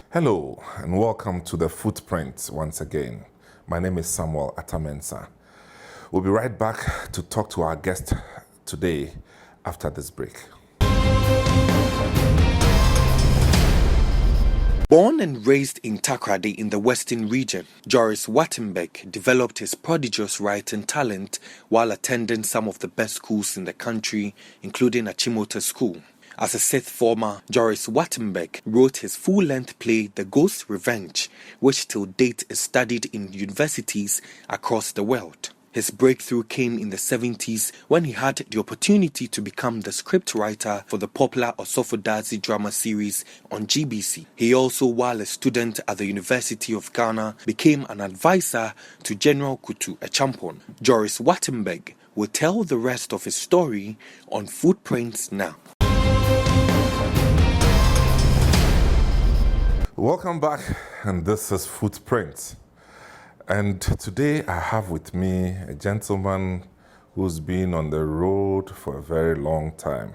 Hello and welcome to The Footprint once again. My name is Samuel Atamensa. We'll be right back to talk to our guest today after this break. Born and raised in Takoradi in the Western region, Joris Wartenberg developed his prodigious writing talent while attending some of the best schools in the country, including Achimota School. As a sixth former, Joris Wartenberg wrote his full-length play The Ghost's Revenge, which till date is studied in universities across the world. His breakthrough came in the 70s when he had the opportunity to become the scriptwriter for the popular Osɔfo Dadzie drama series on GBC. He also, while a student at the University of Ghana, became an advisor to General Kutu Acheampong. Joris Wartenberg will tell the rest of his story on Footprints now. Welcome back, and this is Footprints. And today I have with me a gentleman who's been on the road for a very long time.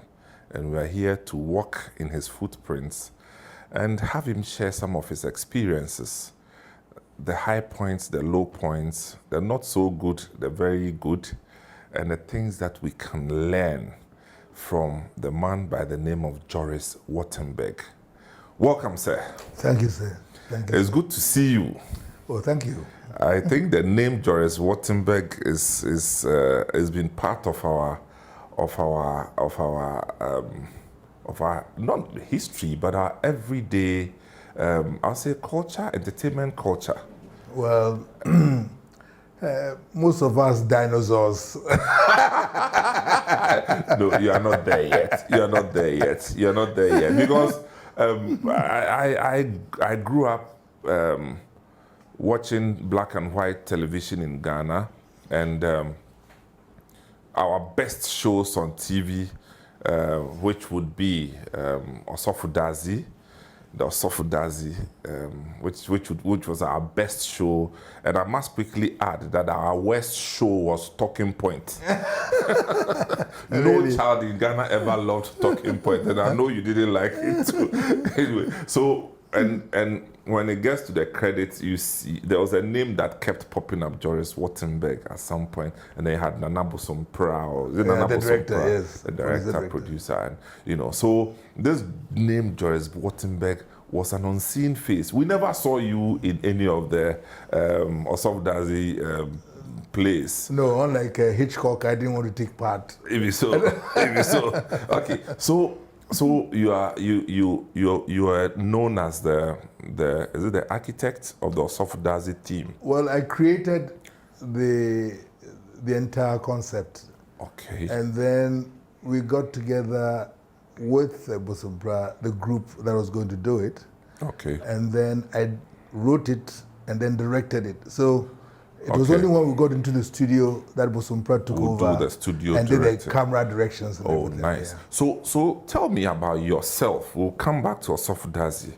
And we're here to walk in his footprints and have him share some of his experiences. The high points, the low points, the not so good, the very good, and the things that we can learn from the man by the name of Joris Wartenberg. Welcome, sir. Thank you, sir. Thank you. It's good to see you. Oh, thank you. I think the name Joris Wartenberg has been part of our not history, but our everyday I'll say culture, entertainment culture. Well, most of us dinosaurs. No, you are not there yet. You are not there yet. You are not there yet because I grew up watching black and white television in Ghana, and our best shows on TV, which would be Osɔfo Dadzie, the Osɔfo Dadzie, which was our best show, and I must quickly add that our worst show was Talking Point. No child in Ghana ever loved Talking Point, and I know you didn't like it too. Anyway, so and when it gets to the credits, you see there was a name that kept popping up, Joris Wartenberg, at some point, and they had Nana Bosompra, or the director, yes, the director, producer, and so this name Joris Wartenberg was an unseen face. We never saw you in any of the Osɔfo Dadzie plays. No, unlike Hitchcock, I didn't want to take part. If so, okay, so you are known as the architect of the Osɔfo Dadzie team? Well, I created the entire concept. Okay. And then we got together with Bosompra, the group that was going to do it. Okay. And then I wrote it and then directed it. So it was only when we got into the studio that Bosompra took over do the studio and directing. did the camera directions. And everything. Nice. Yeah. So tell me about yourself. We'll come back to Osɔfo Dadzie.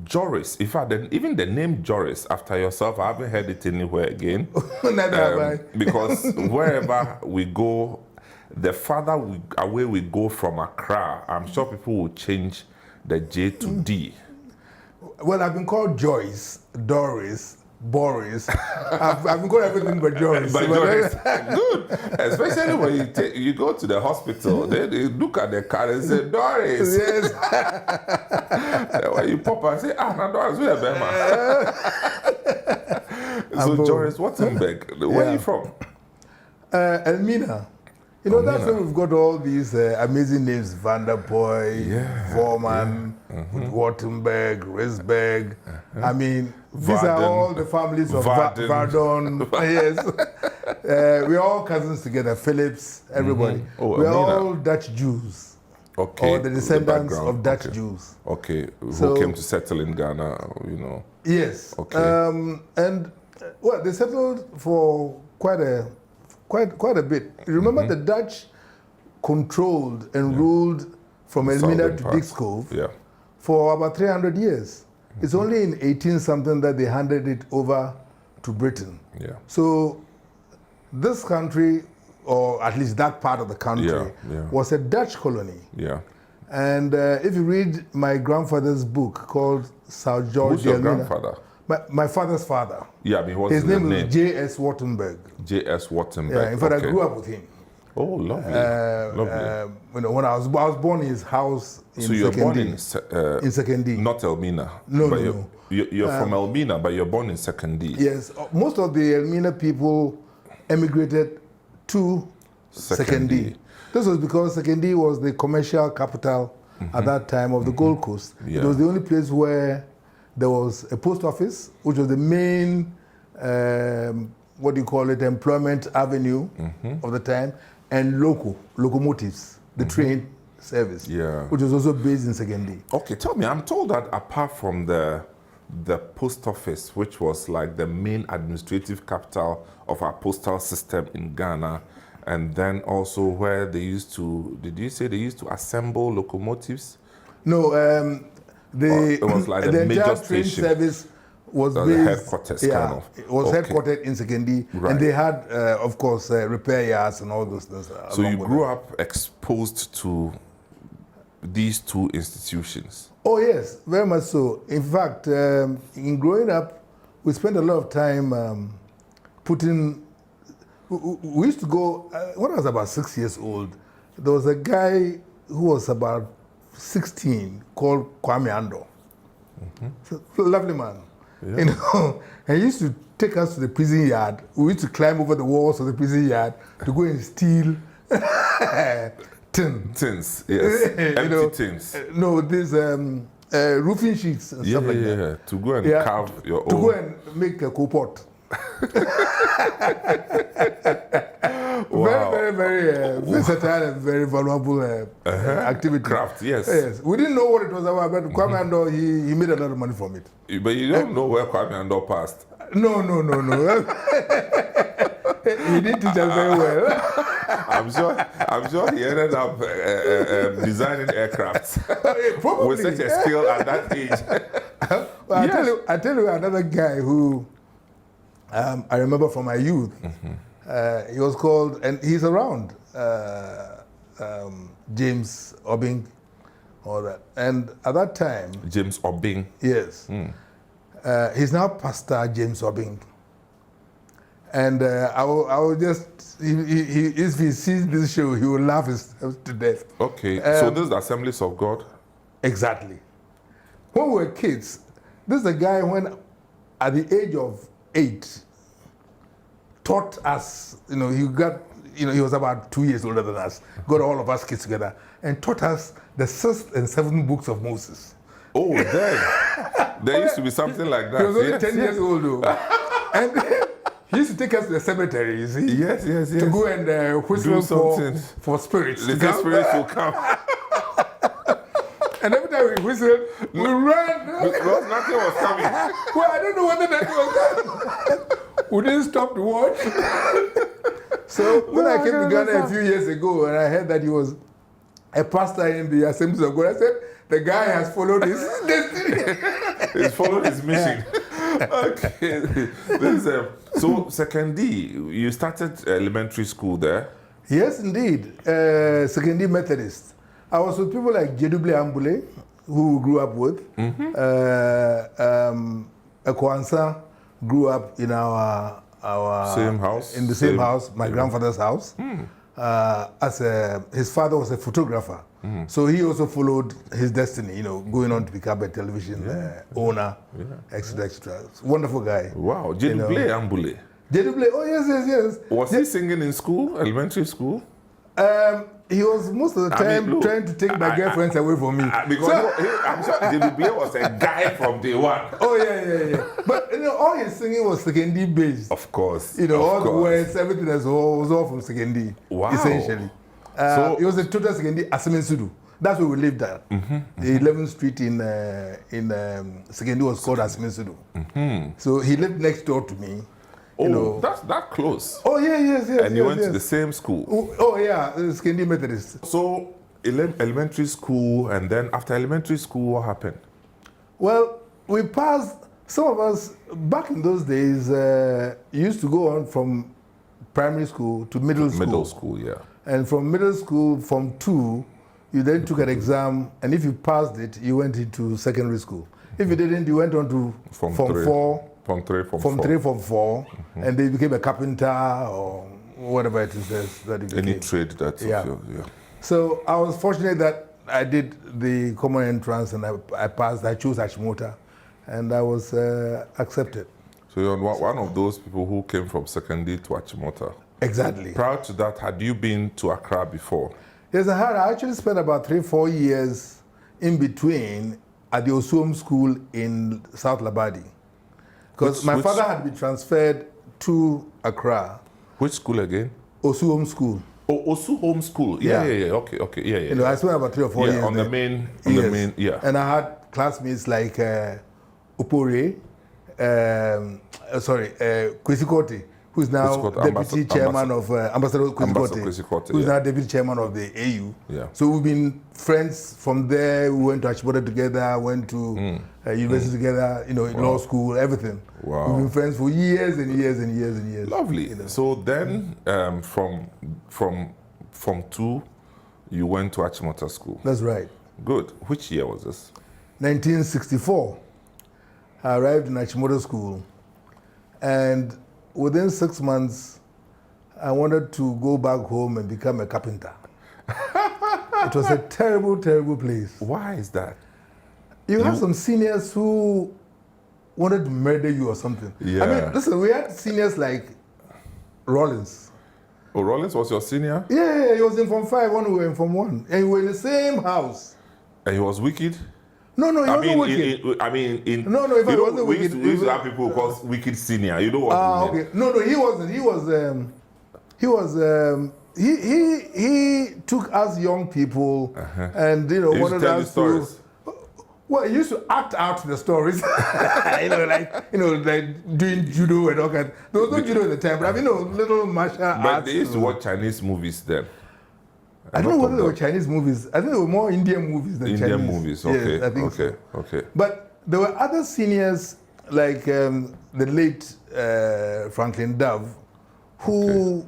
Joris, in fact, even the name Joris after yourself, I haven't heard it anywhere again. Neither have I. Because wherever we go, the farther away we go from Accra, I'm sure people will change the J to D. Well, I've been called Joyce, Doris, Boris. I've been called everything but Joris. But Joris, good. Especially when you go to the hospital, they look at the car and say, Doris. Yes. When you pop and say, no, Doris, where So Joris Wartenberg, where are you from? Elmina. That's where we've got all these amazing names: Vanderpoy, Vorman, Wartenberg, Risberg. I mean, these are all the families of Vardon. Yes. We're all cousins together, Phillips, everybody. We're all Dutch Jews. Okay. Or the descendants of Dutch Jews. Okay. Who came to settle in Ghana, Yes. Okay. And they settled for quite a bit. Remember, the Dutch controlled and ruled from Elmina to Dixcove for about 300 years. It's only in 18-something that they handed it over to Britain. Yeah. So this country, or at least that part of the country, was a Dutch colony. Yeah. And if you read my grandfather's book called South George. Who's your grandfather? My father's father. Yeah, I mean, what's his name is J.S. Wartenberg. J.S. Wartenberg. Yeah, in fact, okay. I grew up with him. Oh, lovely. Lovely. You know, when I was born in his house in Sekondi. So you're born in Sekondi. Not Elmina. No. You're from Elmina, but you're born in Sekondi. Yes. Most of the Elmina people emigrated to Sekondi. This was because Sekondi was the commercial capital at that time of the Gold Coast. Yeah. It was the only place where there was a post office, which was the main, employment avenue of the time, and locomotives, the train service, which was also based in Sekondi. Okay, tell me, I'm told that apart from the post office, which was like the main administrative capital of our postal system in Ghana, and then also where they used to, did you say they used to assemble locomotives? No, it was like the major entire train station. Service was The based, headquarters, kind of. It was headquartered in Sekondi, and they had, of course, repair yards and all those things. So you grew up exposed to these two institutions? Oh yes, very much so. In fact, in growing up, we spent a lot of time we used to go, when I was about 6 years old, there was a guy who was about 16 called Kwame Ando. Lovely man. Yeah. You know, and he used to take us to the prison yard. We used to climb over the walls of the prison yard to go and steal tins, yes. Empty tins. No, these roofing sheets and stuff like that. Yeah, to go and carve your own. To go and make a co-pot. Wow. Very versatile and very valuable activity. Craft, yes. Yes. We didn't know what it was about, but Kwame Ando, he made a lot of money from it. But you don't know where Kwame Ando passed? No. He did teach us very well. I'm sure he ended up designing aircrafts with such a skill at that age. Well, I tell you another guy who I remember from my youth. He was called, and he's around, James Obing, all that. And at that time, James Obing. yes, he's now Pastor James Obing. And I will just, if he sees this show, he will laugh himself to death. Okay, so this is the Assemblies of God? Exactly. When we were kids, this is the guy when, at the age of 8, taught us, he was about 2 years older than us, got all of us kids together, and taught us the 6th and 7th books of Moses. Oh, there used to be something like that. He was only 10 years old, though. And he used to take us to the cemetery, you see? Yes. To go and whistle for spirits. The spirits will come. And every time we whistled, we ran. Because nothing was coming. Well, I don't know whether nothing was coming. We didn't stop to watch. So when I came to Ghana a few years ago and I heard that he was a pastor in the Assemblies of God, I said, the guy has followed his destiny. He's followed his mission. Okay. So, Sekondi, you started elementary school there? Yes, indeed. Sekondi Methodist. I was with people like Jedouble Ambule, who we grew up with. Ekwansa grew up in our same house? In the same house, my grandfather's house. His father was a photographer. So he also followed his destiny, going on to become a television owner, etc., etc. Wonderful guy. Wow, Jedouble Ambule. Jedouble, oh yes. Was he singing in school, elementary school? He was most of the time trying to take my girlfriends away from me. Because I'm sure Jedouble was a guy from day one. Oh yeah. But all his singing was Sekondi based. Of course. All the words, everything was all from Sekondi. Wow. Essentially. So it was a total Sekondi Asimensudu. That's where we lived at. The 11th Street in Sekondi was called Asimensudu. So he lived next door to me. That's that close. Oh yes. And you went to the same school. Oh yeah, Sekondi Methodist. So elementary school, and then after elementary school, what happened? Well, we passed. Some of us back in those days used to go on from primary school to middle school. Middle school, yeah. And from middle school, from 2, You then took an exam, and if you passed it, you went into secondary school. If you didn't, you went on to Form 4. Form 3, Form 4, and then you became a carpenter or whatever it is that you became. Any trade that's yeah. So I was fortunate that I did the common entrance and I passed. I chose Achimota, and I was accepted. So you're one of those people who came from Sekondi to Achimota. Exactly. Prior to that, had you been to Accra before? Yes, I had. I actually spent about 3-4 years in between at the Osɔfo School in South Labadi. Because my father had been transferred to Accra. Which school again? Osɔfo School. Oh, Osɔfo School. Yeah. Okay. Yeah. You know, I spent about 3 or 4 years on there. the main, yeah. And I had classmates like Upore, Kwesikoti, who's now deputy chairman of Ambassador Kwesikoti, who's now deputy chairman of the AU. Yeah. So we've been friends from there. We went to Achimota together, went to university together, you know, law school, everything. Wow. We've been friends for years and years and years and years. Lovely. You know. So then, from Form 2, you went to Achimota School. That's right. Good. Which year was this? 1964. I arrived in Achimota School, and within 6 months, I wanted to go back home and become a carpenter. It was a terrible, terrible place. Why is that? You have some seniors who wanted to murder you or something. Yeah. I mean, listen, we had seniors like Rollins. Oh, Rollins was your senior? Yeah, he was in Form 5 when we were in Form 1. And we were in the same house. And he was wicked? No, he wasn't wicked. If I wasn't wicked. We used to have people called wicked senior. You know what I mean? Okay. No, he wasn't. He took us young people and, you know, wanted us to... Well, he used to act out the stories, like doing judo and all that. There was no judo at the time, but little martial arts. But they used to watch Chinese movies then. I don't know whether they were Chinese movies. I think they were more Indian movies than Chinese. Indian movies, okay. Yes, I think so. Okay. But there were other seniors like the late Franklin Dove, who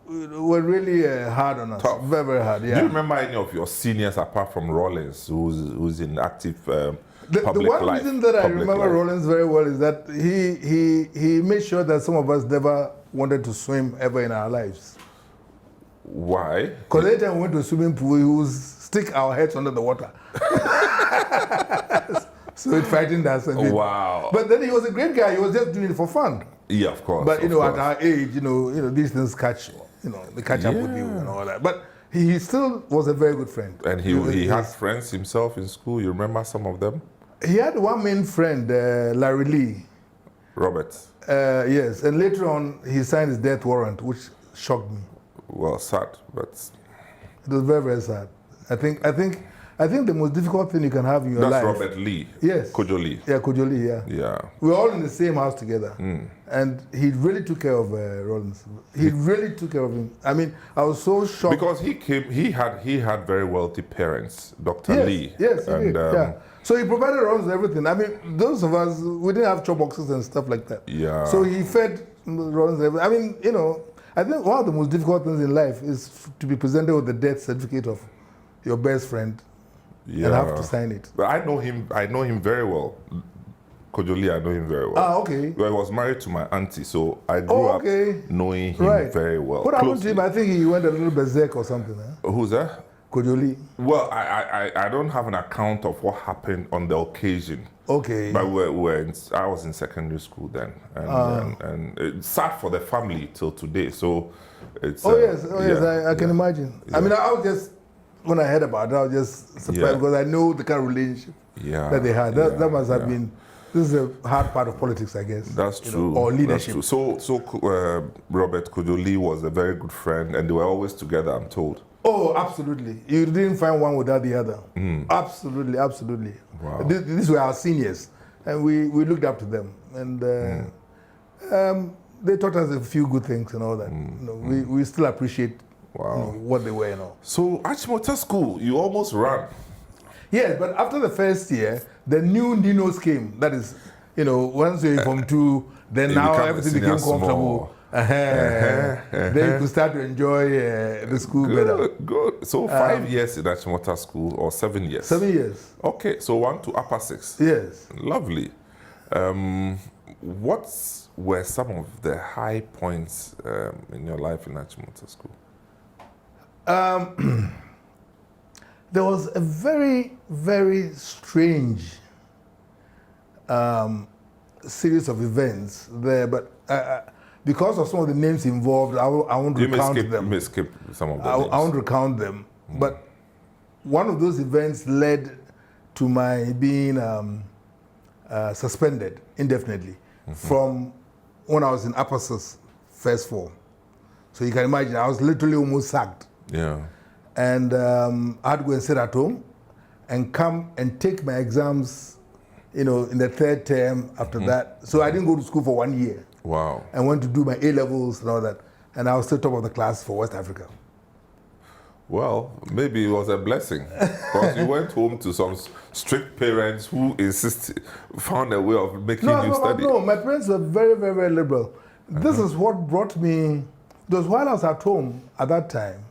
were really hard on us. Tough. Very, very hard, yeah. Do you remember any of your seniors apart from Rollins, who's in active the public one life? reason that I remember Rollins very well is that he made sure that some of us never wanted to swim ever in our lives. Why? Because every time we went to a swimming pool, he would stick our heads under the water. So it frightened us a bit. Wow. But then he was a great guy. He was just doing it for fun. Yeah, of course. But at our age, these things catch, they catch up with you and all that. But he still was a very good friend. And he had friends himself in school. You remember some of them? He had one main friend, Larry Lee. Robert. Yes, and later on he signed his death warrant, which shocked me. Well, sad, but it was very, very sad. I think the most difficult thing you can have in your life. That's Robert Lee. Yes. Kojo Lee. Yeah, Kojo Lee. Yeah. Yeah. We were all in the same house together, and he really took care of Rollins. He really took care of him. I mean, I was so shocked because he had very wealthy parents, Dr. Lee. Yes, he did. Yeah. So he provided Rollins with everything. I mean, those of us, we didn't have chop boxes and stuff like that. Yeah. So he fed Rollins everything. I mean, I think one of the most difficult things in life is to be presented with the death certificate of your best friend and have to sign it. But I know him very well. Kojo Lee, I know him very well. Ah, okay. Well, I was married to my auntie, so I grew up knowing him very well. What happened to him? I think he went a little berserk or something. Who's that? Kojo Lee. Well, I don't have an account of what happened on the occasion. Okay. But I was in secondary school then, and it's sad for the family till today. So it's. Yes, I can imagine. Yeah. I mean, I was just when I heard about it, I was just surprised because I know the kind of relationship that they had. That must have been. This is a hard part of politics, I guess. That's true. Or leadership. That's true. So Robert Kojo Lee was a very good friend, and they were always together, I'm told. Oh, absolutely. You didn't find one without the other. Absolutely. Wow. These were our seniors, and we looked up to them. And they taught us a few good things and all that. We still appreciate what they were and all. So, Achimota School, you almost ran. Yes, but after the first year, the new Ninos came. That is, once you're in Form 2, then now everything became comfortable. Then you could start to enjoy the school better. Good. So 5 years in Achimota School, or 7 years? 7 years. Okay, so 1 to upper 6. Yes. Lovely. What were some of the high points in your life in Achimota School? There was a very, very strange series of events there, but because of some of the names involved, I won't recount them. You may skip some of the names. I won't recount them. But one of those events led to my being suspended indefinitely from when I was in upper first form. So you can imagine, I was literally almost sacked. Yeah. And I had to go and sit at home and come and take my exams, in the 3rd term after that. So I didn't go to school for 1 year. Wow. And went to do my A-levels and all that. And I was still top of the class for West Africa. Well, maybe it was a blessing, because you went home to some strict parents who found a way of making you study. No, my parents were very, very, very liberal. This is what brought me, because while I was at home at that time,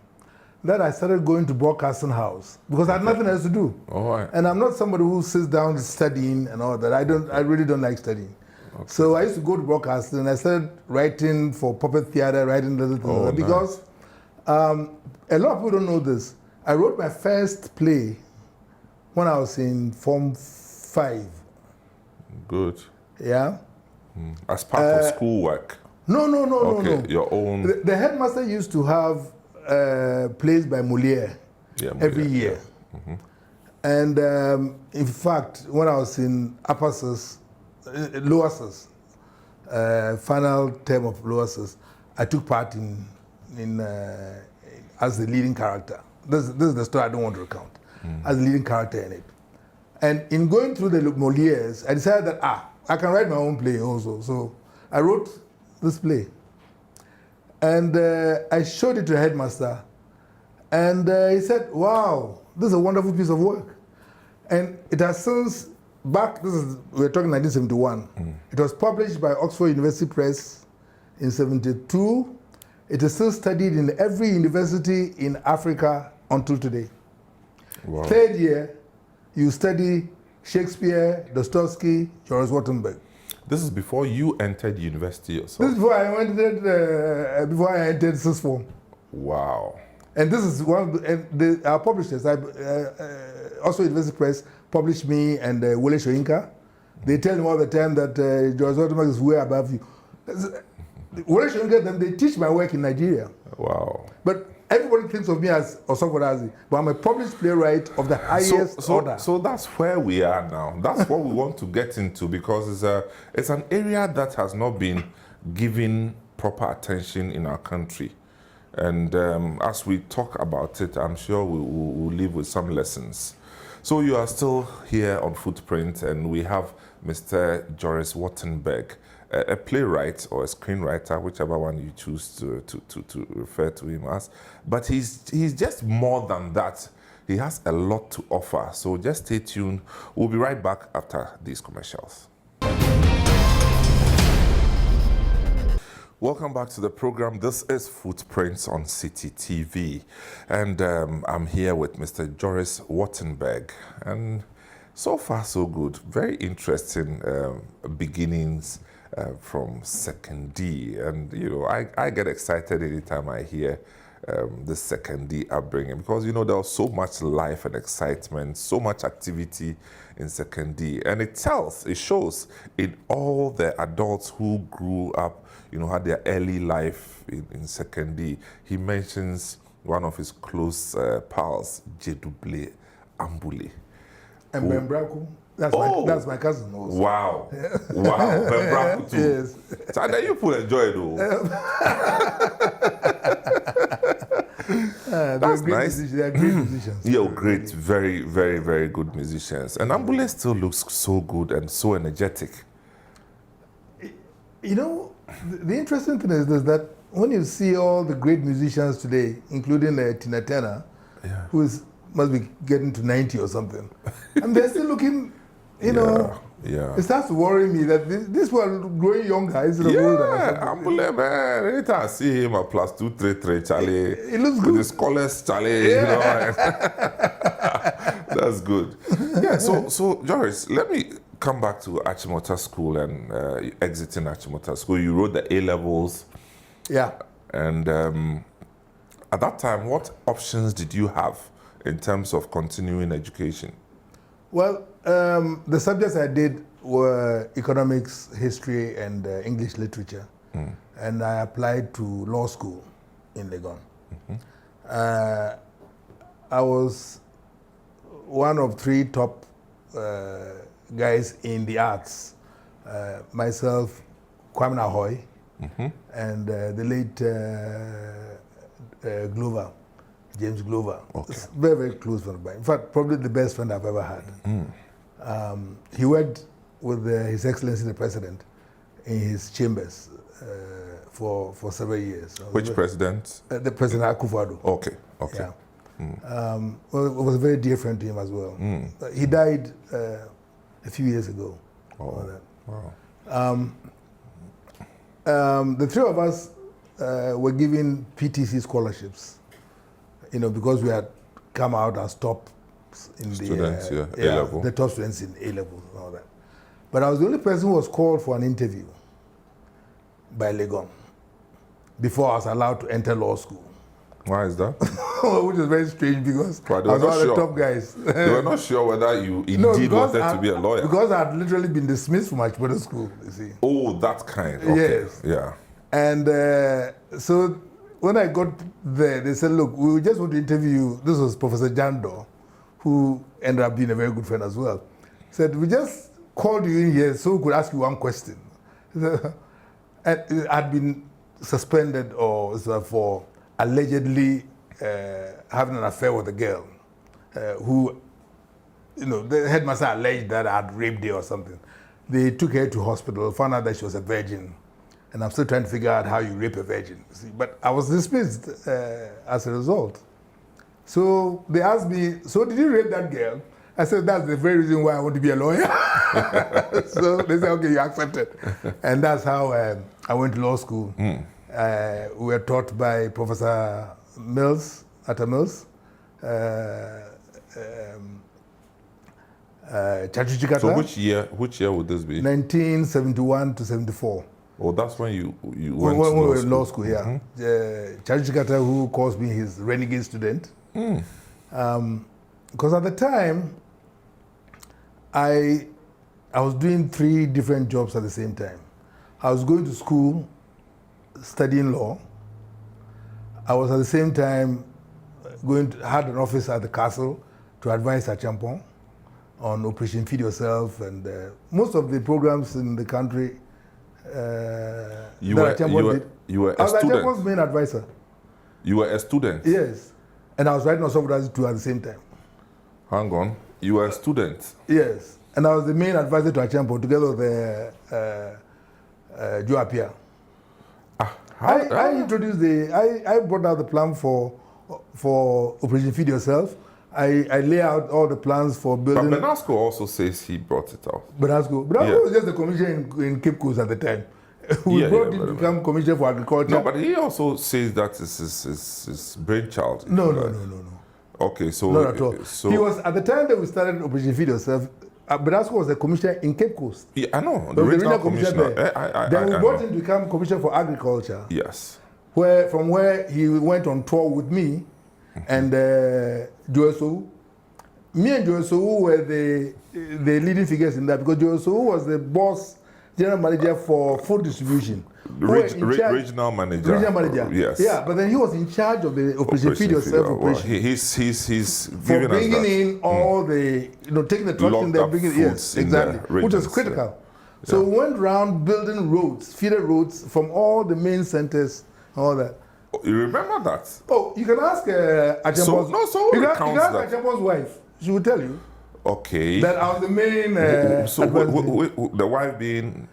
that I started going to broadcasting house, because I had nothing else to do. All right. And I'm not somebody who sits down studying and all that. I really don't like studying. Okay. So I used to go to broadcasting, and I started writing for puppet theater, writing little things, because a lot of people don't know this. I wrote my first play when I was in Form 5. Good. Yeah. As part of schoolwork? No. Okay, your own. The headmaster used to have plays by Molière every year. Yeah. And in fact, when I was in lower sus, final term of lower sus, I took part in as the leading character. This is the story I don't want to recount. As the leading character in it. And in going through the Molières, I decided that I can write my own play also. So I wrote this play. And I showed it to the headmaster. And he said, wow, this is a wonderful piece of work. And it has since, we're talking 1971. It was published by Oxford University Press in 72. It is still studied in every university in Africa until today. Wow. 3rd year, you study Shakespeare, Dostoevsky, Joris Wartenberg. This is before you entered university yourself? This is before I entered sixth form. Wow. And this is one of our publishers, also University Press, published me and Wole Soyinka. They tell me all the time that Joris Wartenberg is way above you. Wole Soyinka, they teach my work in Nigeria. Wow. But everybody thinks of me as Osɔfo Dadzie, but I'm a published playwright of the highest order. So that's where we are now. That's what we want to get into, because it's an area that has not been given proper attention in our country. And as we talk about it, I'm sure we'll leave with some lessons. So you are still here on Footprint, and we have Mr. Joris Wartenberg, a playwright or a screenwriter, whichever one you choose to refer to him as. But he's just more than that. He has a lot to offer. So just stay tuned. We'll be right back after these commercials. Welcome back to the program. This is Footprints on Citi TV. And I'm here with Mr. Joris Wartenberg. And so far, so good. Very interesting beginnings from Sekondi. And, I get excited anytime I hear the Sekondi upbringing, because, there was so much life and excitement, so much activity in Sekondi. And it shows in all the adults who grew up, had their early life in Sekondi. He mentions one of his close pals, Jeduble Ambule. And Membraku. That's my cousin also. Wow. Wow. Membraku too. Yes. So then you people enjoy it though. That's nice. They are great musicians. Yeah, great. Very, very, very good musicians. And Ambule still looks so good and so energetic. The interesting thing is that when you see all the great musicians today, including Tina Turner, who must be getting to 90 or something, and they're still looking, it starts to worry me that this one growing younger instead of older. Yeah, Ambule, man. Anytime I see him at plus 233, Charlie. It looks with good. the scholars, Charlie. You know, that's good. Yeah, so Joris, let me come back to Achimota School and exiting Achimota School. You wrote the A-levels. Yeah. And at that time, what options did you have in terms of continuing education? Well, the subjects I did were economics, history, and English literature. And I applied to law school in Legon. I was one of 3 top guys in the arts. Myself, Kwame Nahoy, and the late Glover, James Glover. Okay. It's very, very close friend of mine. In fact, probably the best friend I've ever had. He worked with His Excellency the President in his chambers for several years. Which president? The President Akufo-Addo. Okay. Yeah. Well, it was a very dear friend to him as well. He died a few years ago. Oh, wow. The 3 of us were given PTC scholarships, because we had come out as top in students, the A-level. the top students in A-level and all that. But I was the only person who was called for an interview by Legon before I was allowed to enter law school. Why is that? Which is very strange because I But was they were one not of the sure. top guys. You were not sure whether you indeed because wanted to be a lawyer. Because I had literally been dismissed from Achimota School, you see. Oh, that kind. Okay. Yes. Yeah. And so when I got there, they said, look, we just want to interview you. This was Professor Jando, who ended up being a very good friend as well. Said, we just called you in here so we could ask you one question. And I'd been suspended for allegedly having an affair with a girl who, the headmaster alleged that I had raped her or something. They took her to hospital, found out that she was a virgin. And I'm still trying to figure out how you rape a virgin. See? But I was dismissed as a result. So they asked me, so did you rape that girl? I said, that's the very reason why I want to be a lawyer. So they said, okay, you accepted. And that's how I went to law school. We were taught by Professor Mills, Atta Mills, Chachuchikata. So which year would this be? 1971 to 74. Oh, that's when you went to When we law were in school. law school, yeah. Chachuchikata, who calls me his renegade student. Because at the time, I was doing 3 different jobs at the same time. I was going to school, studying law. I was at the same time had an office at the castle to advise Acheampong on Operation Feed Yourself and most of the programs in the country. You were a student. I was Acheampong's main advisor. You were a student. Yes, and I was writing Osɔfo Dadzie too at the same time. Hang on. You were a student. Yes, and I was the main advisor to Acheampong together with Joe Apia. I introduced I brought out the plan for Operation Feed Yourself. I lay out all the plans for building. But Benasco also says he brought it out. Benasco was just the commissioner in Cape Coast at the time. We brought him to become commissioner for agriculture. No, but he also says that it's his brainchild. No. Okay, so Not at all. He was at the time that we started Operation Feed Yourself. Benasco was the commissioner in Cape Coast. Yeah, I know. The regional commissioner. Then we brought him to become commissioner for agriculture. Yes. From where he went on tour with me and Joel Sowu. Me and Joel Sowu were the leading figures in that because Joel Sowu was the boss, general manager for food distribution. Regional manager. Regional manager. Yes. Yeah, but then he was in charge of the Operation Feed Yourself operation. Well, he's for giving bringing us that. in all the, taking the trucks in there, bringing exactly, which was critical. Yeah. So we went around building roads, feeder roads from all the main centers, all that. You remember that? Oh, you can ask Acheampong's. You can ask Acheampong's wife. She will tell you. Okay. That I was the main. The wife being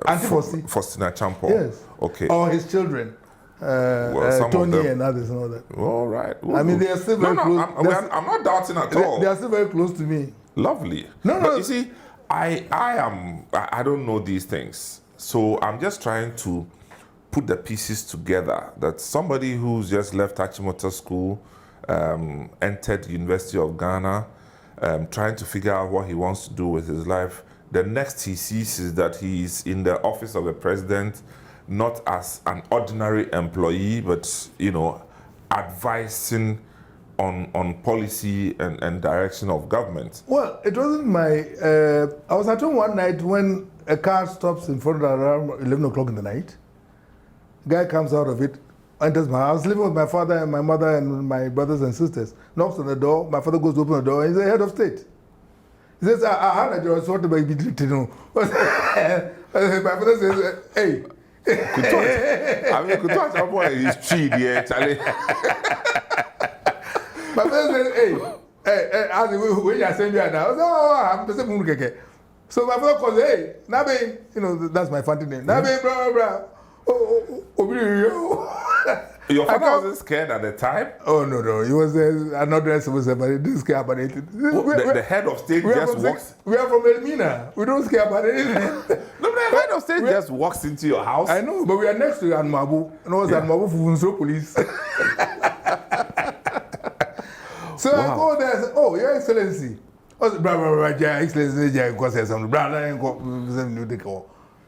Auntie Faustina Acheampong. Yes. Okay. Or his children. Tony and others and all that. All right. I mean, they are still very close. I'm not doubting at all. They are still very close to me. Lovely. No. But you see, I don't know these things. So I'm just trying to put the pieces together that somebody who's just left Achimota School, entered the University of Ghana, trying to figure out what he wants to do with his life. The next he sees is that he is in the office of the president, not as an ordinary employee, but, advising on policy and direction of government. Well, it wasn't my... I was at home one night when a car stops in front of around 11 o'clock in the night. Guy comes out of it, enters my house, living with my father and my mother and my brothers and sisters. Knocks on the door. My father goes to open the door, and he's the head of state. He says, I heard that Joris Wartenberg be to know. My father says, hey. Acheampong is cheap, yeah, Charlie. My father says, hey, as when you are saying that now, I'm the same. So my father calls, hey, Nabe, that's my family name. Nabe, bro. Your father wasn't scared at the time? Oh, no. He was another civil, but he didn't scare about anything. The head of state just walks... We are from Elmina. We don't scare about anything. No, the head of state just walks into your house. I know, but we are next to Anmabu. And was Anmabu for Funso Police. So I go there and say, oh, Your Excellency. Your Excellency,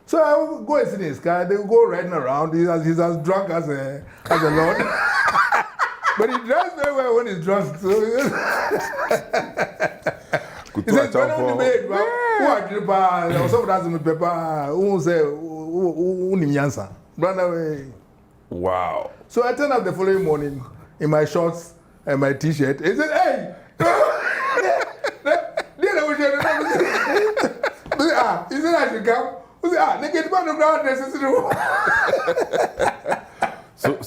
so I will go and sit in his car. They will go riding around. He's as drunk as a lord. But he drives very well when he's drunk. So he says, when on the bed, who are you? Osɔfo Dadzie Pepper. Who say, who Nimyansa? Run away. Wow. So I turned up the following morning in my shorts and my t-shirt. He said, hey! He said I should come.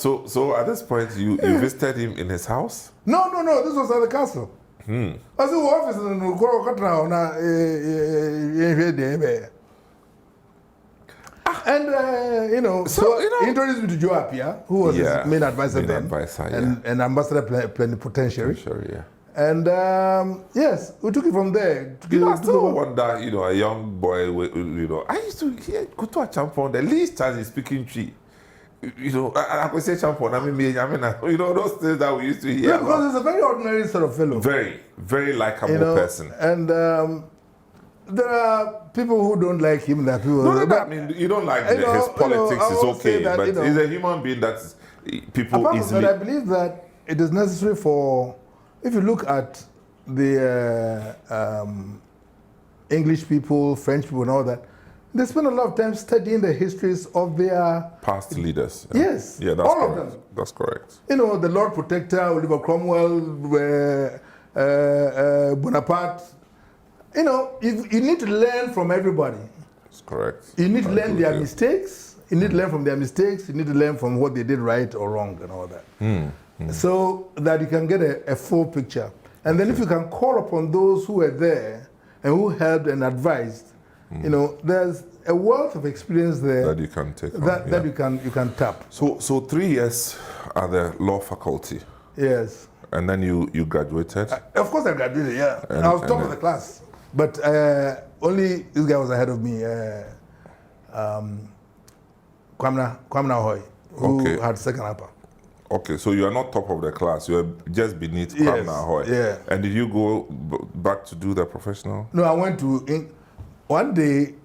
So at this point, you visited him in his house? No. This was at the castle. I said, office in and so he introduced me to Joe Appiah, who was his main advisor and ambassador plenipotentiary. Yeah. And yes, we took it from there. I still wonder, a young boy, I used to hear Kutu Acheampong, the least chance he's speaking tree. I could say Champong, those things that we used to hear. Yeah, because he's a very ordinary sort of fellow. Very, very likable person. And there are people who don't like him. That people. You don't like his politics. It's okay, but he's a human being that people easily. But I believe that it is necessary for. If you look at the English people, French people, and all that, they spend a lot of time studying the histories of their past leaders. Yes, yeah, that's all correct. of them. That's correct. The Lord Protector, Oliver Cromwell, Bonaparte. You need to learn from everybody. That's correct. You need to learn their mistakes. You need to learn from their mistakes. You need to learn from what they did right or wrong and all that. So that you can get a full picture. And then if you can call upon those who were there and who helped and advised, there's a wealth of experience there that you can take that you can tap. So 3 years at the law faculty. Yes. And then you graduated? Of course I graduated, yeah. I was top of the class. But only this guy was ahead of me, Kwamna Hoy, who had second upper. Okay, so you are not top of the class. You are just beneath Kwamna Hoy. Yeah. And did you go back to do the professional? No, I went to one day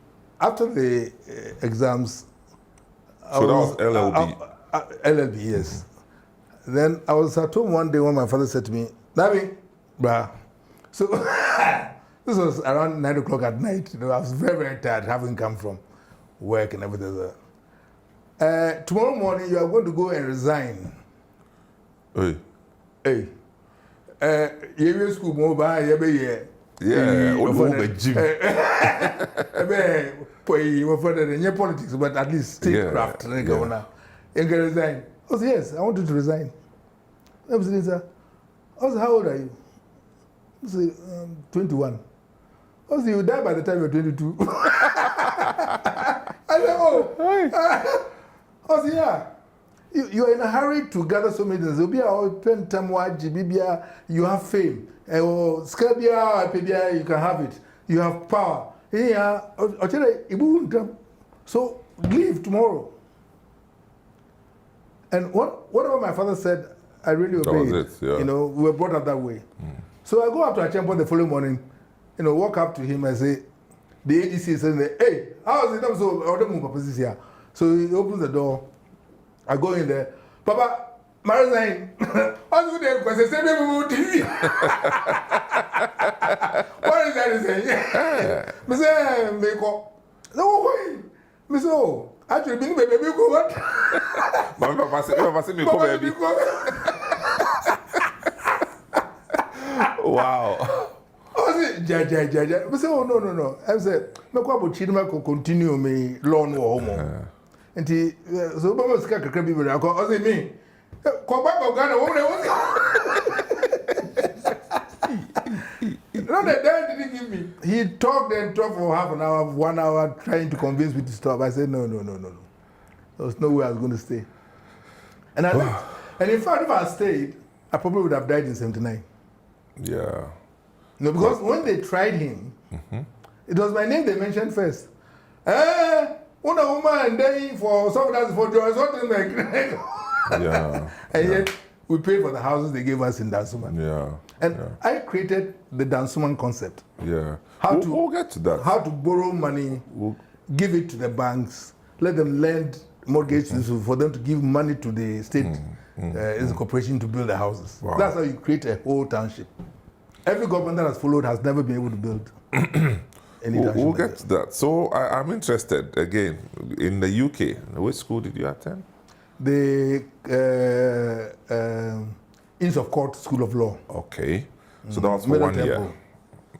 after the exams. So that was LLB. LLB, yes. Then I was at home one day when my father said to me, "Nabi, brah." So this was around 9 o'clock at night. I was very, very tired, having come from work and everything. Tomorrow morning you are going to go and resign. Hey. You school mobile, yeah, politics, but at least statecraft. You can resign. I said, yes, I want you to resign. I said, how old are you? I said, 21. I said, you die by the time you're 22. I said, oh. I said, yeah. You are in a hurry to gather so many things. You have fame. You can have it. You have power. Yeah, so leave tomorrow. And whatever my father said, I really obeyed. That was it, yeah. You know, we were brought up that way. So I go up to Acheampong the following morning, you know, walk up to him and say, the ADC is saying, hey, how is it? So he opens the door. I go in there. Papa, Marizine, what's good there? Because they say, TV. What is that? He say, yeah. I say, Meko. No way. I say, oh, actually, baby, go what? Papa say, Meko, baby. Wow. I say, oh, no. I said, Meko, Chidima continue me loan or home. And he, so Baba was kind of crabby, but I say, me. Come back, Ghana, no, the dad didn't give me. He talked for half an hour, 1 hour, trying to convince me to stop. I said, no. There was no way I was going to stay. And I left. And in fact, if I stayed, I probably would have died in 79. Yeah. No, because when they tried him, it was my name they mentioned first. Una woman dying for something for Joris Wartenberg. Yeah. And yet we paid for the houses they gave us in Dansuman. Yeah. And I created the Dansuman concept. Yeah. We'll get to that. How to borrow money, give it to the banks, let them lend mortgages for them to give money to the state as a corporation to build the houses. Wow. That's how you create a whole township. Every government that has followed has never been able to build any township. We'll get to that. So I'm interested, again, in the UK. Which school did you attend? The Inns of Court School of Law. Okay. So that was for 1 year.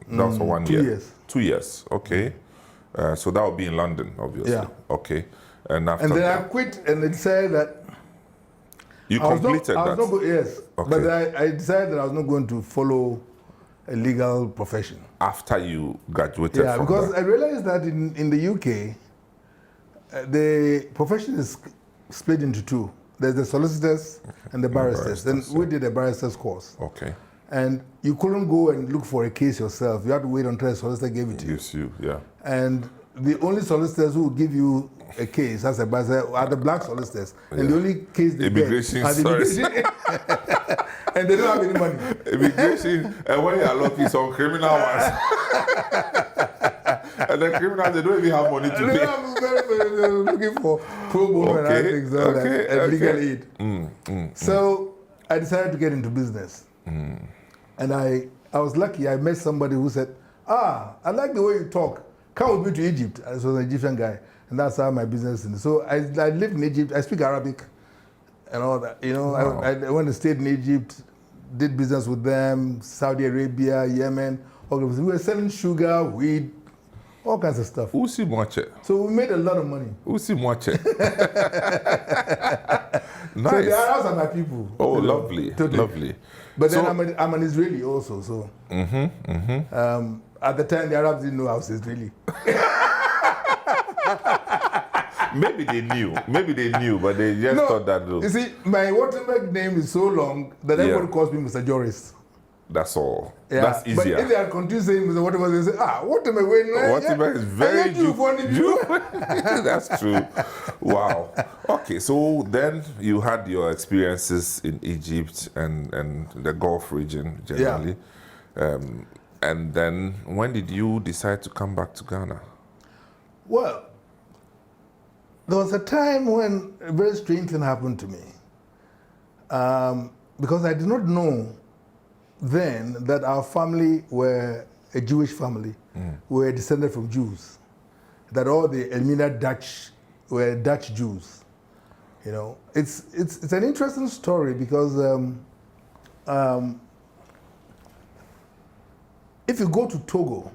That was for 1 year. 2 years. 2 years. Okay. So that would be in London, obviously. Yeah. Okay. And after then that, I quit, and it said that you completed that. Yes. Okay. But I decided that I was not going to follow a legal profession. After you graduated from because that. I realized that in the UK, the profession is split into two. There's the solicitors and the barristers. Then we did a barrister's course. Okay. And you couldn't go and look for a case yourself. You had to wait until a solicitor gave it to you. Yes, you, yeah. And the only solicitors who would give you a case as a barrister are the black solicitors. And the only case they immigration, get are the immigration. And they don't have any money. Immigration, and when you are lucky, some criminal ones. And the criminals, they don't even have money to pay. They're looking for pro bono and other things, and legal aid. So I decided to get into business. And I was lucky. I met somebody who said, I like the way you talk. Come with me to Egypt. I was an Egyptian guy. And that's how my business is. So I lived in Egypt. I speak Arabic and all that. You know, wow. I went to stay in Egypt, did business with them, Saudi Arabia, Yemen. We were selling sugar, weed, all kinds of stuff. Usi Moche. So we made a lot of money. Usi Moche. Nice. So the Arabs are my people. Oh, lovely. Totally. Lovely. But then I'm an Israeli also. So at the time, the Arabs didn't know I was Israeli. Maybe they knew, but they just thought that. You see, my Wartenberg name is so long that everybody calls me Mr. Joris. That's all. Yeah. That's easier. But if they are confused saying Mr. Wartenberg, they say, Wartenberg is very Jew. That's true. Wow. Okay, so then you had your experiences in Egypt and the Gulf region generally. Yeah. And then when did you decide to come back to Ghana? Well, there was a time when a very strange thing happened to me. Because I did not know then that our family were a Jewish family. We were descended from Jews. That all the Elmina Dutch were Dutch Jews. You know, it's an interesting story because if you go to Togo,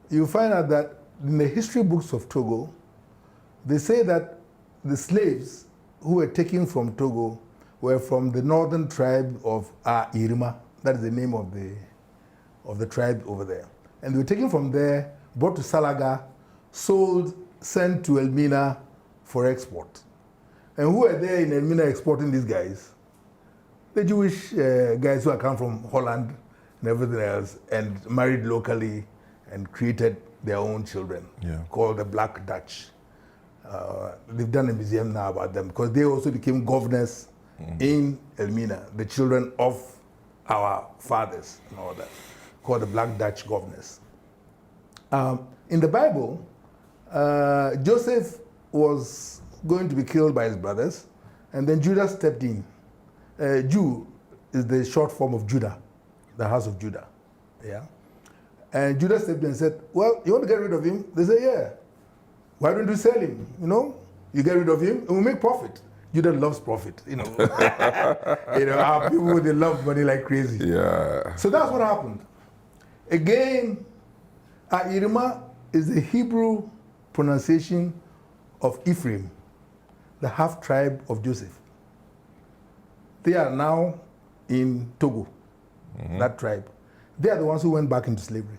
you find out that in the history books of Togo, they say that the slaves who were taken from Togo were from the northern tribe of Irima. That is the name of the tribe over there. And they were taken from there, brought to Salaga, sold, sent to Elmina for export. And who were there in Elmina exporting these guys? The Jewish guys who had come from Holland and everything else and married locally and created their own children, called the Black Dutch. They've done a museum now about them because they also became governors in Elmina, the children of our fathers and all that, called the Black Dutch governors. In the Bible, Joseph was going to be killed by his brothers, and then Judah stepped in. Jew is the short form of Judah, the house of Judah. Yeah. And Judah stepped in and said, well, you want to get rid of him? They say, yeah. Why don't you sell him? You know, you get rid of him and we make profit. Judah loves profit, you know. Our people, they love money like crazy. Yeah. So that's what happened. Again, Irima is the Hebrew pronunciation of Ephraim, the half tribe of Joseph. They are now in Togo, that tribe. They are the ones who went back into slavery.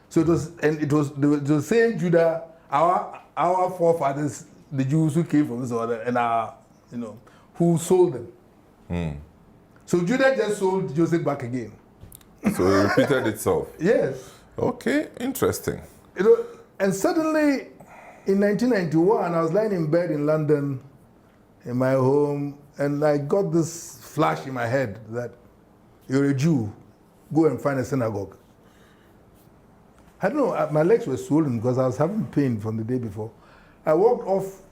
So it was the same Judah, our forefathers, the Jews who came from this order, and who sold them. So Judah just sold Joseph back again. So it repeated itself. Yes. Okay, interesting. And suddenly, in 1991, I was lying in bed in London, in my home, and I got this flash in my head that you're a Jew, go and find a synagogue. I don't know, my legs were swollen because I was having pain from the day before. I walked off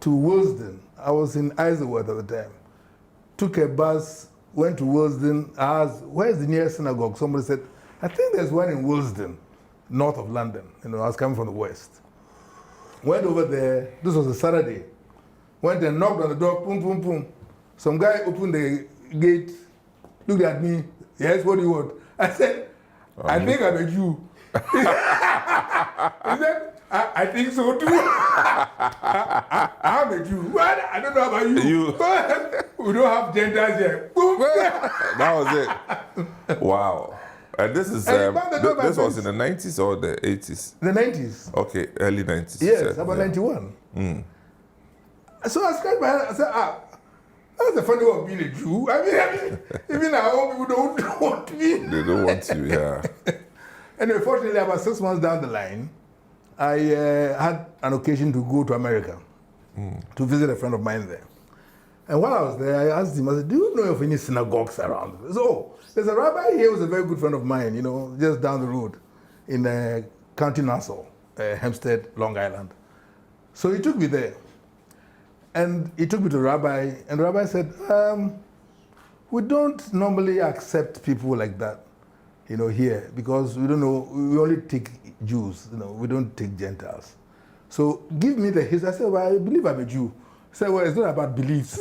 to Willesden. I was in Isleworth at the time. Took a bus, went to Willesden, asked, where's the nearest synagogue? Somebody said, I think there's one in Willesden, north of London. I was coming from the west. Went over there, this was a Saturday. Went and knocked on the door, boom, boom, boom. Some guy opened the gate, looked at me, yes, what do you want? I said, I think I'm a Jew. He said, I think so too. I'm a Jew. What? I don't know about you. We don't have genders here. That was it. Wow. And this is this was in the 90s or the 80s? The 90s. Okay, early 90s. Yes, about 91. So I scratched my head. I said, that's the funny way of being a Jew. I mean, even our own people don't want me. They don't want you, yeah. And unfortunately, about 6 months down the line, I had an occasion to go to America to visit a friend of mine there. And while I was there, I asked him, I said, do you know of any synagogues around? He said, oh, there's a rabbi here who's a very good friend of mine, just down the road in County Nassau, Hempstead, Long Island. So he took me there. And he took me to the rabbi, and the rabbi said, we don't normally accept people like that, here, because we don't know, we only take Jews, we don't take Gentiles. So give me the history. I said, well, I believe I'm a Jew. He said, well, it's not about beliefs.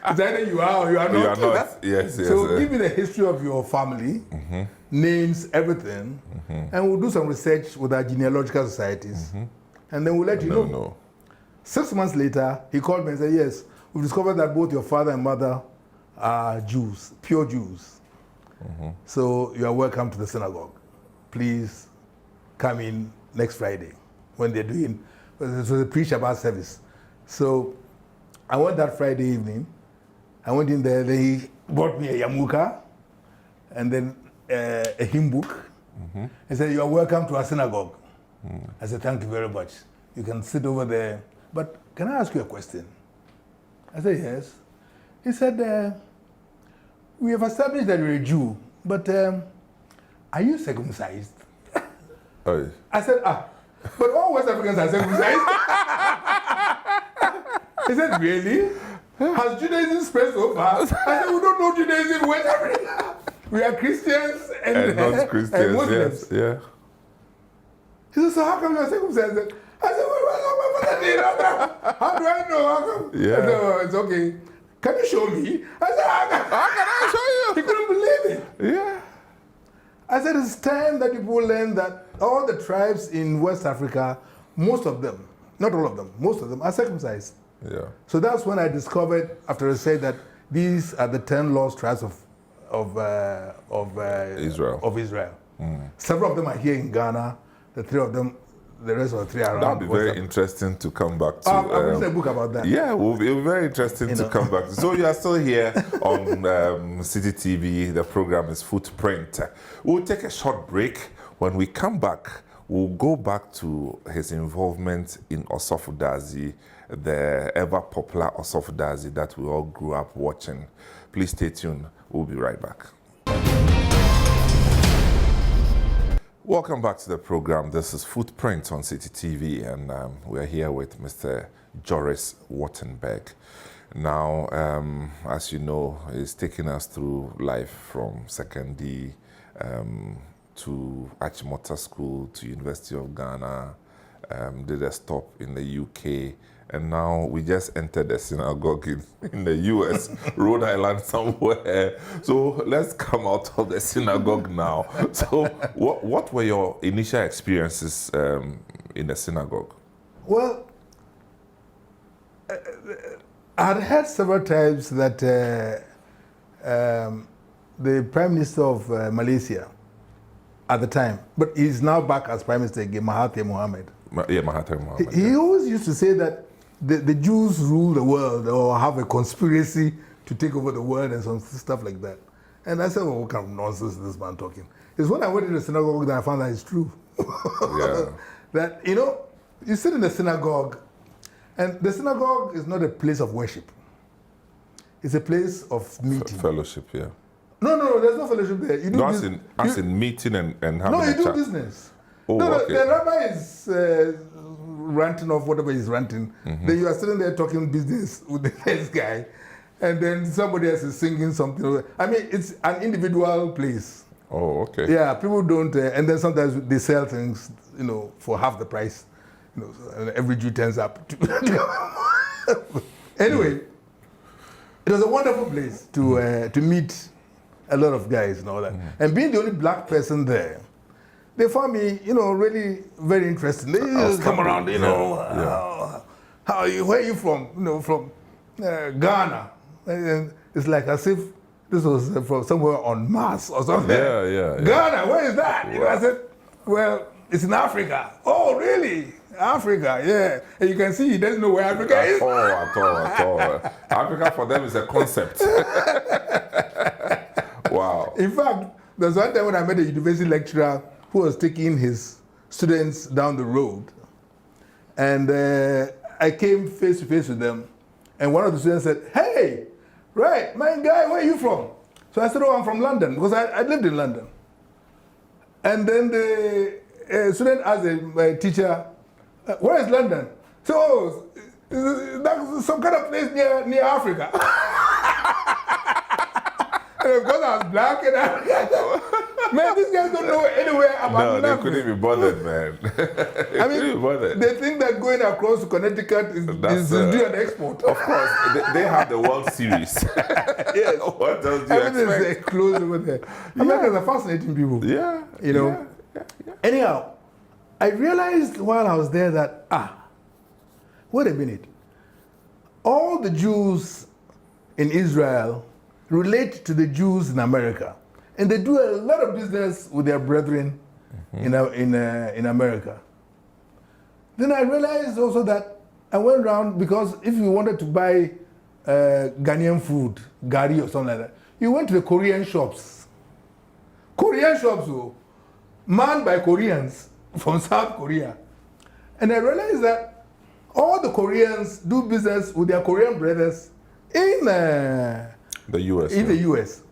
It's either you are or you are not. You are not. Yes. So give me the history of your family, names, everything, and we'll do some research with our genealogical societies, and then we'll let you know. 6 months later, he called me and said, yes, we've discovered that both your father and mother are Jews, pure Jews. So you are welcome to the synagogue. Please come in next Friday when they're doing, it was a pre-Shabbat service. So I went that Friday evening. I went in there, then he brought me a yarmulke and then a hymn book. He said, you are welcome to our synagogue. I said, thank you very much. You can sit over there. But can I ask you a question? I said, yes. He said, we have established that you're a Jew, but are you circumcised? Oh. I said, but all West Africans are circumcised. He said, really? Has Judaism spread so far? I said, we don't know Judaism in West Africa. We are Christians and non-Christians, and Muslims. Yes, yeah. He said, so how come you are circumcised? I said, how do I know? How come? Yeah. I said, oh, it's okay. Can you show me? I said, how can I show you? He couldn't believe it. Yeah. I said, it's time that people learn that all the tribes in West Africa, most of them, not all of them, most of them are circumcised. Yeah. So that's when I discovered, after I said that these are the 10 lost tribes of Israel. Several of them are here in Ghana. The three of them, the rest of the three are around. That would be very interesting to come back to. I've written a book about that. Yeah, it will be very interesting to come back to. So you are still here on Citi TV. The program is Footprint. We'll take a short break. When we come back, we'll go back to his involvement in Osɔfo Dadzie, the ever popular Osɔfo Dadzie that we all grew up watching. Please stay tuned. We'll be right back. Welcome back to the program. This is Footprint on Citi TV, and we're here with Mr. Joris Wartenberg. Now, as you know, he's taking us through life from Sekondi to Achimota School to University of Ghana, did a stop in the UK, and now we just entered the synagogue in the US, Rhode Island somewhere. So let's come out of the synagogue now. So what were your initial experiences in the synagogue? Well, I had heard several times that the Prime Minister of Malaysia at the time, but he's now back as Prime Minister again, Mahathir Mohamad. Yeah, Mahathir Mohamad. He always used to say that the Jews rule the world or have a conspiracy to take over the world and some stuff like that. And I said, well, what kind of nonsense is this man talking? It's when I went to the synagogue that I found that it's true. Yeah. That, you sit in the synagogue, and the synagogue is not a place of worship. It's a place of meeting. Fellowship, yeah. No, there's no fellowship there. You do as in meeting and having no, you a do chat. business. Oh, no, okay. the rabbi is ranting off whatever he's ranting. Then you are sitting there talking business with the next guy, and then somebody else is singing something. I mean, it's an individual place. Oh, okay. Yeah, people don't, and then sometimes they sell things, for half the price. And every Jew turns up. Anyway, it was a wonderful place to meet a lot of guys and all that. And being the only black person there, they found me, really very interesting. They just come around, where are you from? From Ghana. And it's like as if this was from somewhere on Mars or something. Yeah. Ghana, where is that? I said, well, it's in Africa. Oh, really? Africa, yeah. And you can see he doesn't know where Africa is. At all. Africa for them is a concept. Wow. In fact, there's one time when I met a university lecturer who was taking his students down the road. And I came face to face with them. And one of the students said, hey, right, my guy, where are you from? So I said, oh, I'm from London, because I lived in London. And then the student asked my teacher, where is London? So, that's some kind of place near Africa. Because I was black and African. Man, these guys don't know anywhere about No, they couldn't be bothered, man. They think that going across to Connecticut is do an export. Of course, they have the World Series. Yes. What else do you Everything expect? is close over there. Americans are fascinating people. Yeah. Yeah. Anyhow, I realized while I was there that, wait a minute. All the Jews in Israel relate to the Jews in America. And they do a lot of business with their brethren in America. Then I realized also that I went around, because if you wanted to buy Ghanaian food, gari or something like that, you went to the Korean shops. Korean shops, manned by Koreans from South Korea. And I realized that all the Koreans do business with their Korean brothers in the US. the US.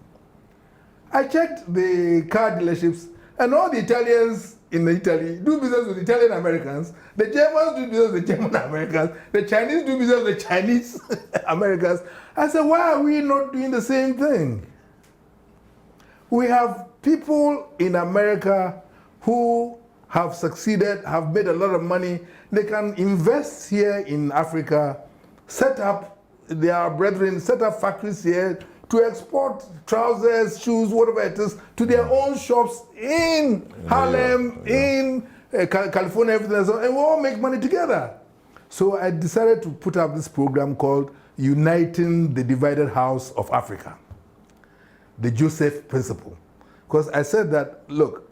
I checked the car dealerships, and all the Italians in Italy do business with Italian Americans. The Germans do business with German Americans. The Chinese do business with Chinese Americans. I said, why are we not doing the same thing? We have people in America who have succeeded, have made a lot of money. They can invest here in Africa, set up their brethren, set up factories here to export trousers, shoes, whatever it is, to their own shops in Harlem, in California, everything else, and we all make money together. So I decided to put up this program called Uniting the Divided House of Africa, the Joseph Principle. Because I said that, look,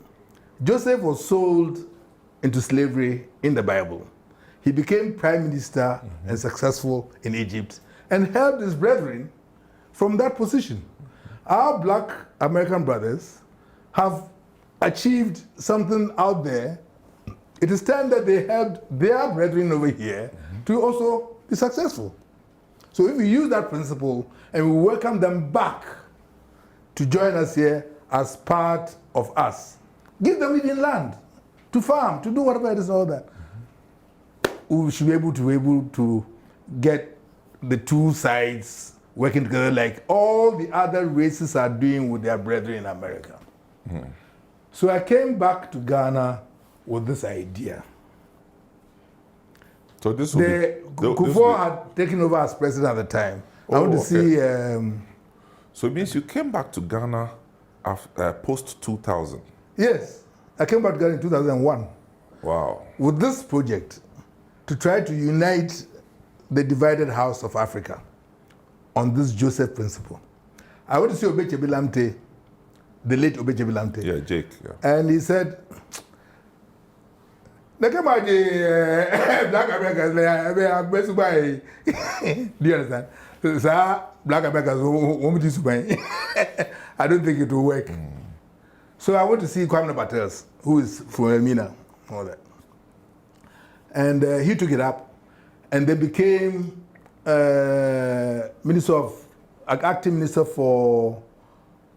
Joseph was sold into slavery in the Bible. He became prime minister and successful in Egypt and helped his brethren from that position. Our black American brothers have achieved something out there, it is time that they helped their brethren over here to also be successful. So if we use that principle and we welcome them back to join us here as part of us, give them even land to farm, to do whatever it is, all that, we should be able to get the two sides working together like all the other races are doing with their brethren in America. So I came back to Ghana with this idea. So this will Kufuor had taken over as president at the time. I want to see. So it means you came back to Ghana after, post 2000. Yes, I came back to Ghana in 2001. Wow. With this project to try to unite the divided house of Africa on this Joseph principle. I went to see Obechebi Lamte, the late Obechebi Lamte. Yeah, Jake. Yeah. And he said, black Americans, do you understand? Sir, black Americans won't do this. I don't think it will work. So I went to see Kwame Bartels, who is from Elmina, all that. And he took it up, and they became acting minister for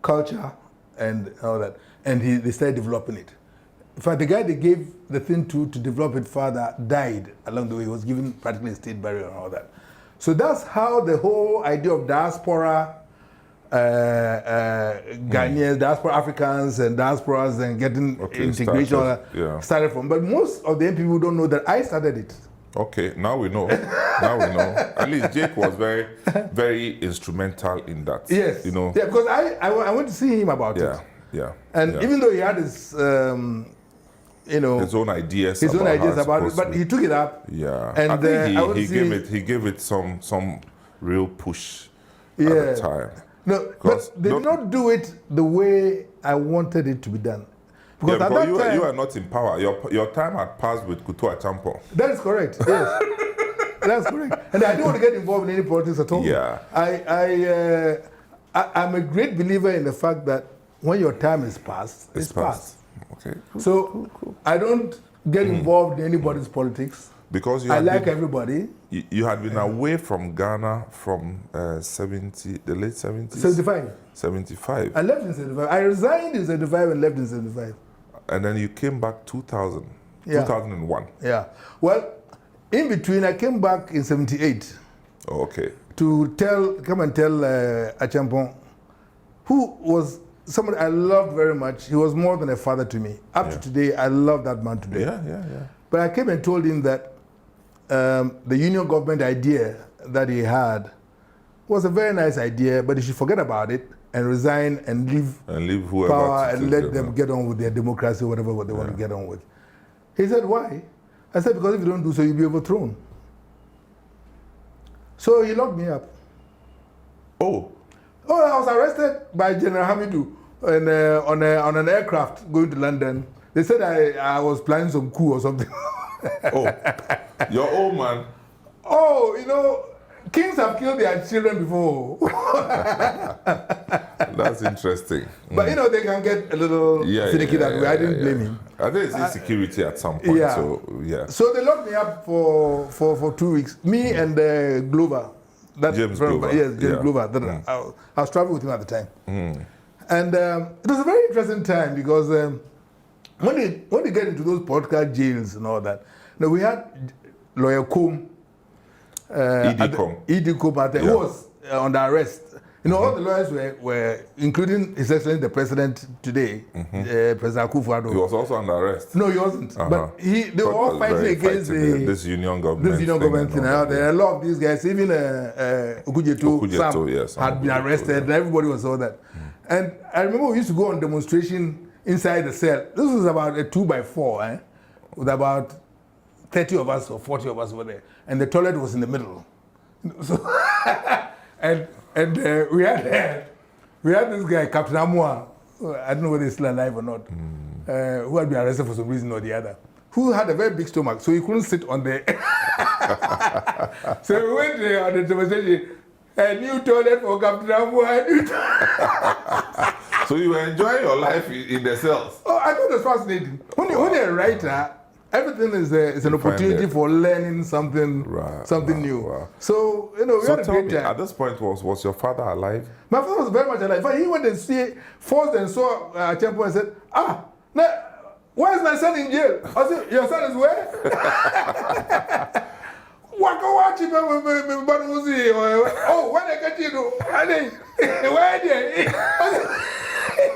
culture and all that. And they started developing it. In fact, the guy they gave the thing to develop it further died along the way. He was given practically a state burial and all that. So that's how the whole idea of diaspora, Ghanaians, diaspora Africans and diasporas and getting integration started from. But most of the young people don't know that I started it. Okay, now we know. Now we know. At least Jake was very, very instrumental in that. Yes. You know. Yeah, because I went to see him about it. Yeah. And even though he had his, his own ideas about it, but he took it up. Yeah. And I think he gave it some real push at the time. No, but they did not do it the way I wanted it to be done. Because at that time, you are not in power. Your time had passed with Kutu Acheampong. That is correct. Yes, that's correct. And I don't want to get involved in any politics at all. Yeah. I'm a great believer in the fact that when your time is past, it's past. Okay. Cool, cool. I don't get involved in anybody's politics. Because I like everybody. You had been away from Ghana from the late 70s? 75. 75. I left in 75. I resigned in 75 and left in 75. And then you came back 2000, 2001. Yeah. Well, in between, I came back in 78. Oh, okay. To come and tell Acheampong, who was somebody I loved very much. He was more than a father to me. Up to today, I love that man today. Yeah. But I came and told him that the union government idea that he had was a very nice idea, but he should forget about it and resign and leave whoever power and let them get on with their democracy, whatever they want to get on with. He said, why? I said, because if you don't do so, you'll be overthrown. So he locked me up. Oh, I was arrested by General Hamidou on an aircraft going to London. They said I was planning some coup or something. Oh, your old man. Oh, kings have killed their children before. That's interesting. But they can get a little finicky that way. I didn't blame him. I think it's insecurity at some point. So they locked me up for 2 weeks. Me and Glover. James Glover. Yes, James Glover. I was traveling with him at the time. And it was a very interesting time because when they get into those podcast jails and all that, we had Lawyer Combe, E.D. Combe, who was under arrest. All the lawyers were, including His Excellency the President today, President Akufo-Addo. He was also under arrest. No, he wasn't. But they were all fighting against this union government. There are a lot of these guys, even Okujeto Sam had been arrested, and everybody was all that. And I remember we used to go on demonstration inside the cell. This was about a 2x4, with about 30 of us or 40 of us over there, and the toilet was in the middle. So and we had this guy, Captain Amua, I don't know whether he's still alive or not, who had been arrested for some reason or the other, who had a very big stomach, so he couldn't sit on the. So we went there on the demonstration. A new toilet for Captain Amua. So you were enjoying your life in the cells? Oh, I thought it was fascinating. When you're a writer, everything is an opportunity for learning something new. Wow. So, we had a great time. At this point, was your father alive? My father was very much alive. But he went and first and saw Acheampong and said, where's my son in jail? I said, your son is where? Oh, when I get you,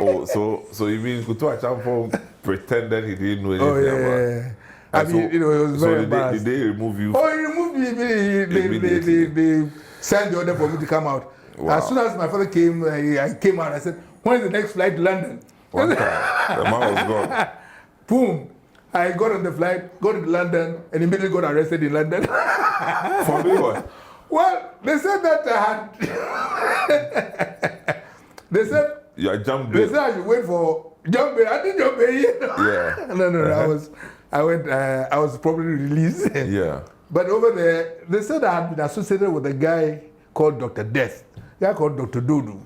Oh, so you mean Kutu Acheampong pretended he didn't know anything about it? I mean, it was very embarrassing. Did they remove you? Oh, he removed me. They sent the order for me to come out. Wow. As soon as my father came, I came out. I said, when is the next flight to London? One time, the man was gone. Boom. I got on the flight, got to London, and immediately got arrested in London. For me, what? Well, they said that I had... they said... You jumped They said I should wait for jump bail. I didn't jump bail yet. Yeah. No. I was probably released. Yeah. But over there, they said I had been associated with a guy called Dr. Death, a guy called Dr. Dodo,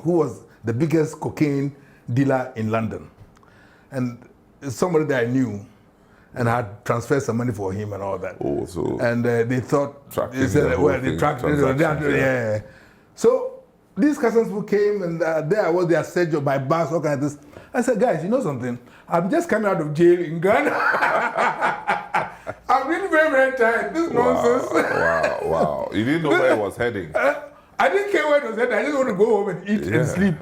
who was the biggest cocaine dealer in London. And somebody that I knew and had transferred some money for him and all that. Oh, so... And they thought... They said, they tracked it. Yeah. So... These cousins who came and there I was, they search of my bags, all kinds of this. I said, guys, you know something? I'm just coming out of jail in Ghana. I'm really very, very tired. This nonsense. Wow. You didn't know where it was heading. I didn't care where it was heading. I just want to go home and eat and sleep.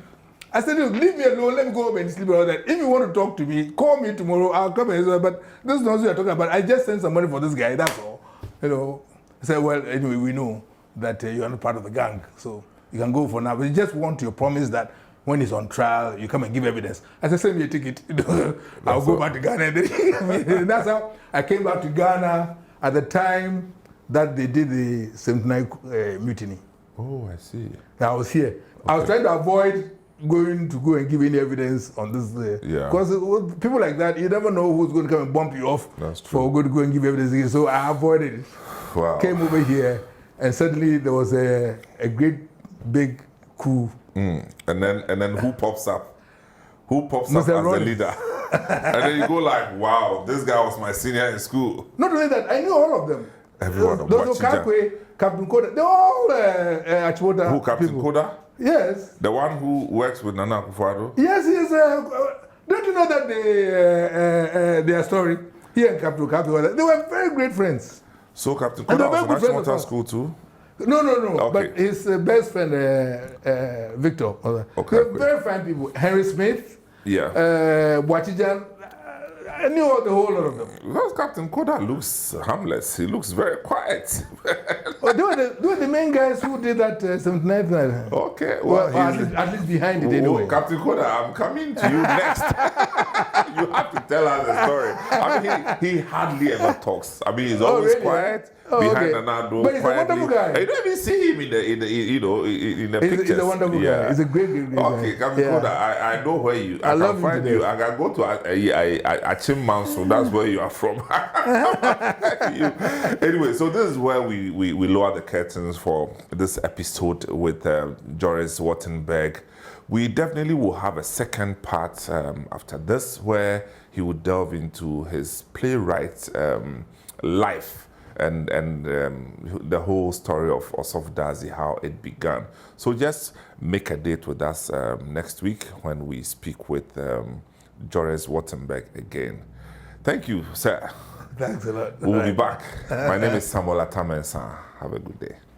I said, look, leave me alone. Let me go home and sleep and all that. If you want to talk to me, call me tomorrow. I'll come and say, but this nonsense you're talking about. I just sent some money for this guy. That's all. I said, well, anyway, we know that you're not part of the gang. So... you can go for now, but you just want your promise that when he's on trial, you come and give evidence. I said, send me a ticket. I'll go back to Ghana. And that's how I came back to Ghana at the time that they did the 79 mutiny. Oh, I see. I was here. Okay. I was trying to avoid going to go and give any evidence on this. Because people like that, you never know who's going to come and bump you off for going to go and give evidence. So I avoided it. Wow. Came over here, and suddenly there was a great big coup. And then who pops up? Who pops up as the leader? And then you go like, wow, this guy was my senior in school. Not only that, I knew all of them. Everyone. Those Captain Koda, they're all Achimota. Who, Captain people. Koda? Yes. The one who works with Nana Akufo-Addo? Yes, he is. Don't you know that their story? He and Captain Koda, they were very great friends. So Captain Koda was in Achimota School too? No. Okay. But his best friend, Victor. Okay. They're very fine people. Henry Smith. Yeah. Wachijan. I knew the whole lot of them. Well, Captain Koda looks harmless. He looks very quiet. They were the main guys who did that 79th night. Okay. Well, at least behind it anyway. Captain Koda, I'm coming to you next. You have to tell us the story. I mean, he hardly ever talks. I mean, he's always really? Quiet. Behind Nanado, but he's quietly. A wonderful guy. You don't even see him in the pictures. He's a wonderful guy. He's a great guy. Okay, Captain Koda, I know where you. I can find you. I can go to Acheampong, so that's where you are from. Anyway, so this is where we lower the curtains for this episode with Joris Wartenberg. We definitely will have a second part after this, where he will delve into his playwright life. And the whole story of Osɔfo Dadzie, how it began. So just make a date with us next week when we speak with Joris Wartenberg again. Thank you, sir. Thanks a lot. We'll be back. My name is Samuel Atamensa. Have a good day.